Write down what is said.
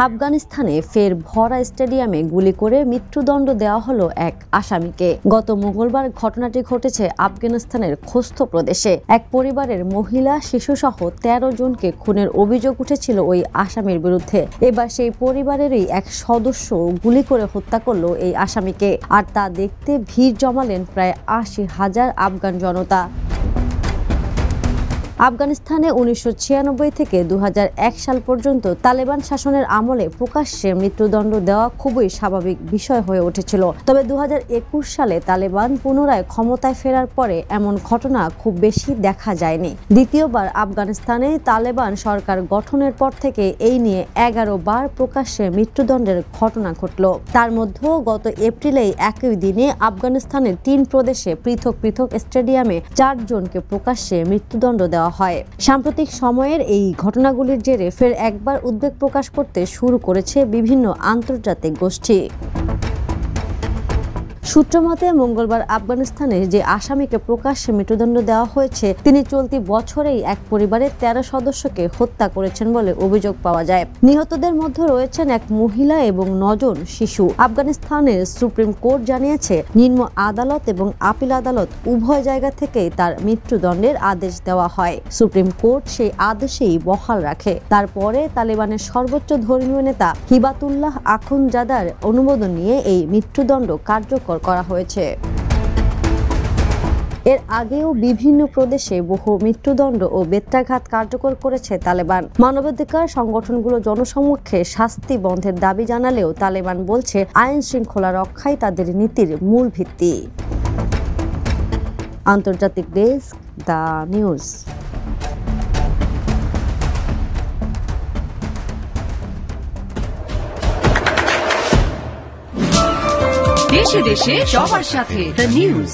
আফগানিস্তানে ফের ভরা স্টেডিয়ামে গুলি করে মৃত্যুদণ্ড দেওয়া হলো এক আসামিকে। গত মঙ্গলবার ঘটনাটি ঘটেছে আফগানিস্তানের খোস্ত প্রদেশে। এক পরিবারের মহিলা, শিশুসহ 13 জনকে খুনের অভিযোগ উঠেছিল ওই আসামির বিরুদ্ধে। এবার সেই পরিবারেরই এক সদস্য গুলি করে হত্যা করল এই আসামিকে, আর তা দেখতে ভিড় জমালেন প্রায় 80,000 আফগান জনতা। আফগানিস্তানে 1996 থেকে 2001 সাল পর্যন্ত তালেবান শাসনের আমলে প্রকাশ্যে মৃত্যুদণ্ড দেওয়া খুবই স্বাভাবিক বিষয় হয়ে উঠেছিল। তবে 2021 সালে তালেবান পুনরায় ক্ষমতায় ফেরার পরে এমন ঘটনা খুব বেশি দেখা যায়নি। দ্বিতীয়বার আফগানিস্তানে তালেবান সরকার গঠনের পর থেকে এই নিয়ে 11 বার প্রকাশ্যে মৃত্যুদণ্ডের ঘটনা ঘটল। তার মধ্যেও গত এপ্রিলেই একই দিনে আফগানিস্তানের 3 প্রদেশে পৃথক পৃথক স্টেডিয়ামে 4 জনকে প্রকাশ্যে মৃত্যুদণ্ড দেওয়া হয়। সাম্প্রতিক সময়ের এই ঘটনাগুলির জেরে ফের একবার উদ্বেগ প্রকাশ করতে শুরু করেছে বিভিন্ন আন্তর্জাতিক গোষ্ঠী। সূত্রমতে মঙ্গলবার আফগানিস্তানে যে আসামিকে প্রকাশ্যে মৃত্যুদণ্ড দেওয়া হয়েছে তিনি চলতি বছরেই এক পরিবারের 13 সদস্যকে হত্যা করেছেন বলে অভিযোগ পাওয়া যায়। নিহতদের মধ্যে রয়েছেন এক মহিলা এবং 9 জন শিশু। আফগানিস্তানের সুপ্রিম কোর্ট জানিয়েছে নিম্ন আদালত এবং আপিল আদালত উভয় জায়গা থেকেই তার মৃত্যুদণ্ডের আদেশ দেওয়া হয়। সুপ্রিম কোর্ট সেই আদেশেই বহাল রাখে। তারপরে তালেবানের সর্বোচ্চ ধর্মীয় নেতা হিবাতুল্লাহ আখুনজাদার অনুমোদন নিয়ে এই মৃত্যুদণ্ড কার্যকর করা হয়েছে। এর আগেও বিভিন্ন প্রদেশে বহু মৃত্যুদণ্ড ও বেত্রাঘাত কার্যকর করেছে তালেবান। মানবাধিকার সংগঠনগুলো জনসমক্ষে শাস্তি বন্ধের দাবি জানালেও তালেবান বলছে আইন শৃঙ্খলা রক্ষাই তাদের নীতির মূল ভিত্তি। আন্তর্জাতিক ডেস্ক, দ্য নিউজ। দেশে দেশে সবার সাথে দ্য নিউজ।